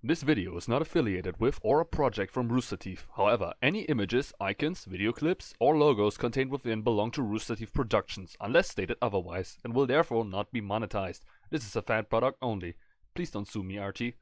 This video is not affiliated with or a project from Rooster Teeth. However, any images, icons, video clips, or logos contained within belong to Rooster Teeth Productions, unless stated otherwise, and will therefore not be monetized. This is a fan product only. Please don't sue me, RT.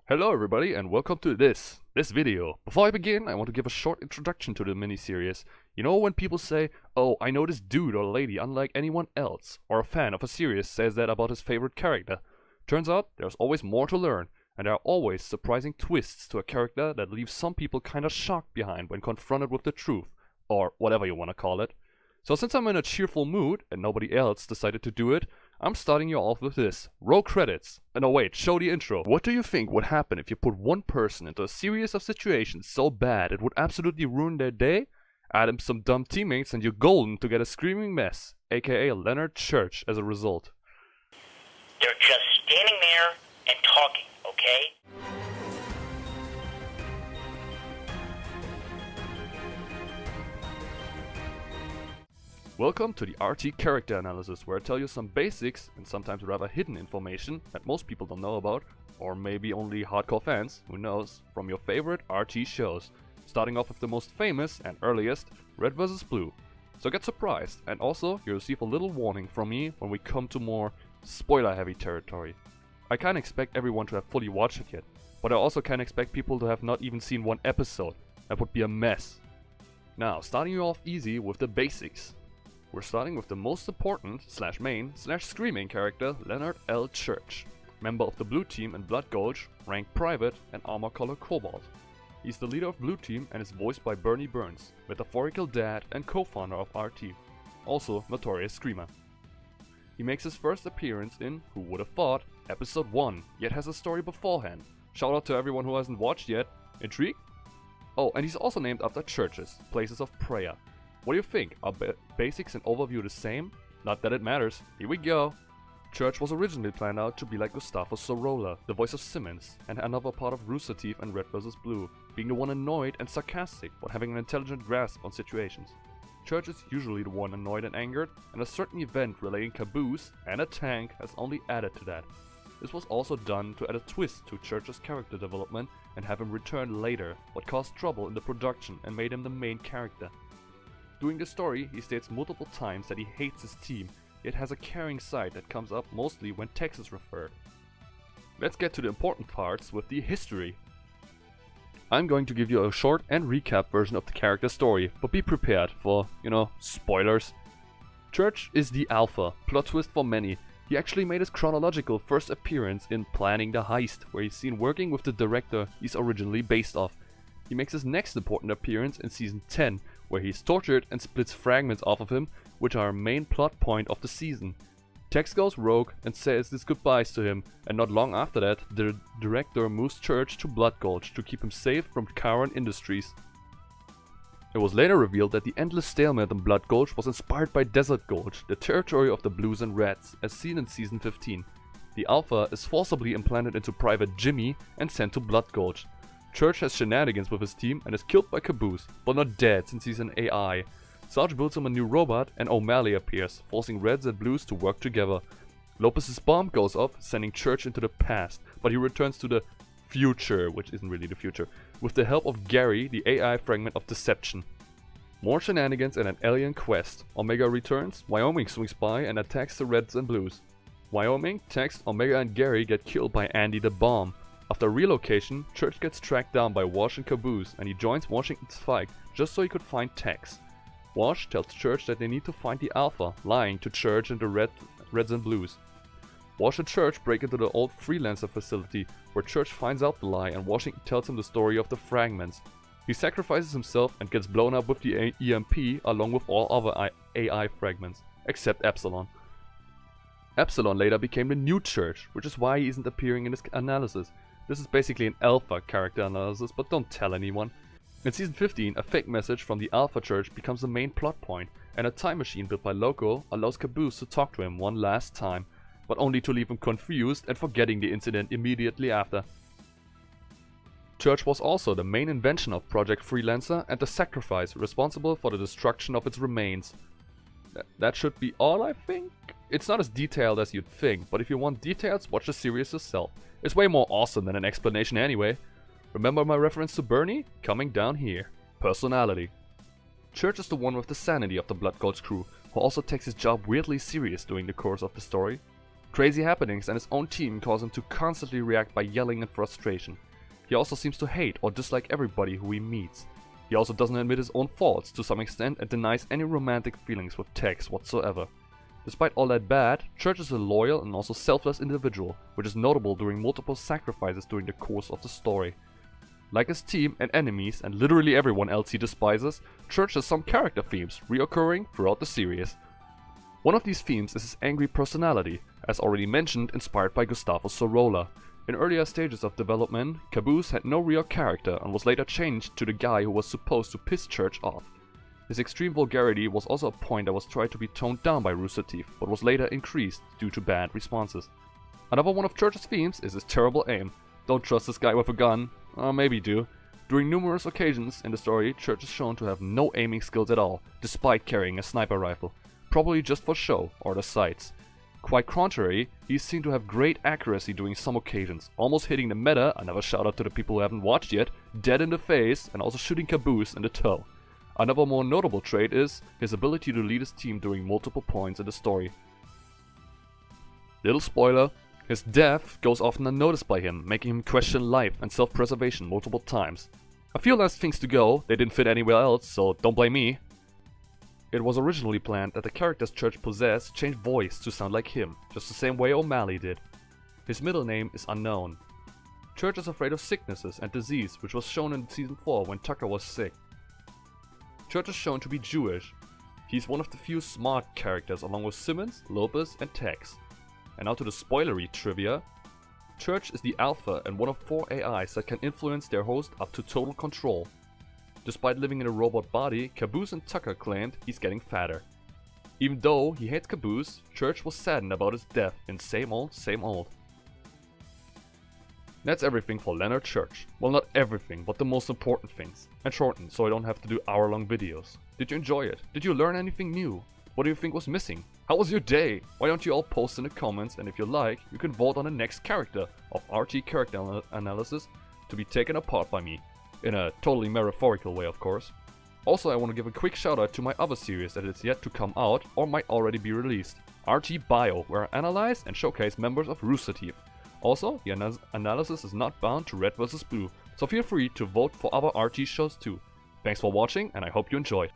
Hello everybody and welcome to this video. Before I begin, I want to give a short introduction to the mini-series. You know when people say, oh, I know this dude or lady unlike anyone else, or a fan of a series says that about his favorite character. Turns out, there's always more to learn, and there are always surprising twists to a character that leaves some people kinda shocked behind when confronted with the truth, or whatever you wanna call it. So since I'm in a cheerful mood, and nobody else decided to do it, I'm starting you off with this. Roll credits. No wait, show the intro. What do you think would happen if you put one person into a series of situations so bad it would absolutely ruin their day? Add him some dumb teammates and you're golden to get a screaming mess, aka Leonard Church as a result. They're just standing there and talking, okay? Welcome to the RT character analysis, where I tell you some basics and sometimes rather hidden information that most people don't know about, or maybe only hardcore fans, who knows, from your favorite RT shows. Starting off with the most famous and earliest, Redvs.Blue. So get surprised, and also you receive a little warning from me when we come to more spoiler heavy territory. I can't expect everyone to have fully watched it yet, but I also can't expect people to have not even seen one episode. That would be a mess. Now, starting you off easy with the basics. We're starting with the most important /main/screaming character, Leonard L. Church, member of the Blue Team in Blood Gulch, rank Private and armor color Cobalt. He's the leader of Blue Team and is voiced by Bernie Burns, metaphorical dad and co-founder of RT, also notorious screamer. He makes his first appearance in, who would have thought, episode 1, yet has a story beforehand. Shout out to everyone who hasn't watched yet. Intrigue? Oh, and he's also named after churches, places of prayer. What do you think? Are basics and overview the same? Not that it matters. Here we go. Church was originally planned out to be like Gustavo Sorolla, the voice of Simmons, and another part of Rooster Teeth and Redvs.Blue, being the one annoyed and sarcastic, but having an intelligent grasp on situations. Church is usually the one annoyed and angered, and a certain event relating Caboose and a tank has only added to that. This was also done to add a twist to Church's character development and have him return later, but caused trouble in the production and made him the main character. During the story, he states multiple times that he hates his team, yet has a caring side that comes up mostly when text is referred. Let's get to the important parts with the history. I'm going to give you a short and recap version of the character story, but be prepared for, spoilers. Church is the alpha, plot twist for many. He actually made his chronological first appearance in Planning the Heist, where he's seen working with the director he's originally based off. He makes his next important appearance in season 10, where he's tortured and splits fragments off of him, which are a main plot point of the season. Tex goes rogue and says his goodbyes to him, and not long after that, the director moves Church to Blood Gulch to keep him safe from Charon Industries. It was later revealed that the endless stalemate in Blood Gulch was inspired by Desert Gulch, the territory of the Blues and Reds, as seen in season 15. The Alpha is forcibly implanted into Private Jimmy and sent to Blood Gulch. Church has shenanigans with his team and is killed by Caboose, but not dead since he's an AI. Sarge builds him a new robot and O'Malley appears, forcing Reds and Blues to work together. Lopez's bomb goes off, sending Church into the past, but he returns to the future, which isn't really the future, with the help of Gary, the AI fragment of Deception. More shenanigans and an alien quest. Omega returns, Wyoming swings by and attacks the Reds and Blues. Wyoming, Tex, Omega and Gary get killed by Andy the Bomb. After relocation, Church gets tracked down by Wash and Caboose, and he joins Washington's fight just so he could find Tex. Wash tells Church that they need to find the Alpha, lying to Church and the Reds and Blues. Wash and Church break into the old freelancer facility, where Church finds out the lie and Washington tells him the story of the fragments. He sacrifices himself and gets blown up with the EMP along with all other AI fragments, except Epsilon. Epsilon later became the new Church, which is why he isn't appearing in this analysis. This is basically an alpha character analysis, but don't tell anyone. In season 15, a fake message from the Alpha Church becomes the main plot point, and a time machine built by Loco allows Caboose to talk to him one last time, but only to leave him confused and forgetting the incident immediately after. Church was also the main invention of Project Freelancer and the sacrifice responsible for the destruction of its remains. That should be all, I think? it's not as detailed as you'd think, but if you want details, watch the series yourself. It's way more awesome than an explanation anyway. Remember my reference to Bernie? Coming down here. Personality. Church is the one with the sanity of the Blood Gold's crew, who also takes his job weirdly serious during the course of the story. Crazy happenings and his own team cause him to constantly react by yelling in frustration. He also seems to hate or dislike everybody who he meets. He also doesn't admit his own faults to some extent and denies any romantic feelings with Tex whatsoever. Despite all that bad, Church is a loyal and also selfless individual, which is notable during multiple sacrifices during the course of the story. Like his team and enemies and literally everyone else he despises, Church has some character themes reoccurring throughout the series. One of these themes is his angry personality, as already mentioned, inspired by Gustavo Sorolla. In earlier stages of development, Caboose had no real character and was later changed to the guy who was supposed to piss Church off. His extreme vulgarity was also a point that was tried to be toned down by Rooster Teeth, but was later increased due to bad responses. Another one of Church's themes is his terrible aim. Don't trust this guy with a gun, or maybe do. During numerous occasions in the story, Church is shown to have no aiming skills at all, despite carrying a sniper rifle, probably just for show or the sights. Quite contrary, he's seen to have great accuracy during some occasions, almost hitting the meta, another shout out to the people who haven't watched yet, dead in the face, and also shooting Caboose in the toe. Another more notable trait is his ability to lead his team during multiple points in the story. Little spoiler, his death goes often unnoticed by him, making him question life and self-preservation multiple times. A few last things to go, they didn't fit anywhere else, so don't blame me. It was originally planned that the characters Church possessed change voice to sound like him, just the same way O'Malley did. His middle name is unknown. Church is afraid of sicknesses and disease, which was shown in Season 4 when Tucker was sick. Church is shown to be Jewish. He's one of the few smart characters along with Simmons, Lopez and Tex. And now to the spoilery trivia. Church is the alpha and one of 4 AIs that can influence their host up to total control. Despite living in a robot body, Caboose and Tucker claimed he's getting fatter. Even though he hates Caboose, Church was saddened about his death in same old, same old. That's everything for Leonard Church. Well, not everything, but the most important things. And shortened, so I don't have to do hour-long videos. Did you enjoy it? Did you learn anything new? What do you think was missing? How was your day? Why don't you all post in the comments, and if you like, you can vote on the next character of RT Character Analysis to be taken apart by me. In a totally metaphorical way, of course. Also, I want to give a quick shout out to my other series that is yet to come out or might already be released. RT Bio, where I analyze and showcase members of Rooster Teeth. Also, the analysis is not bound to Redvs.Blue, so feel free to vote for other RT shows too. Thanks for watching and I hope you enjoyed.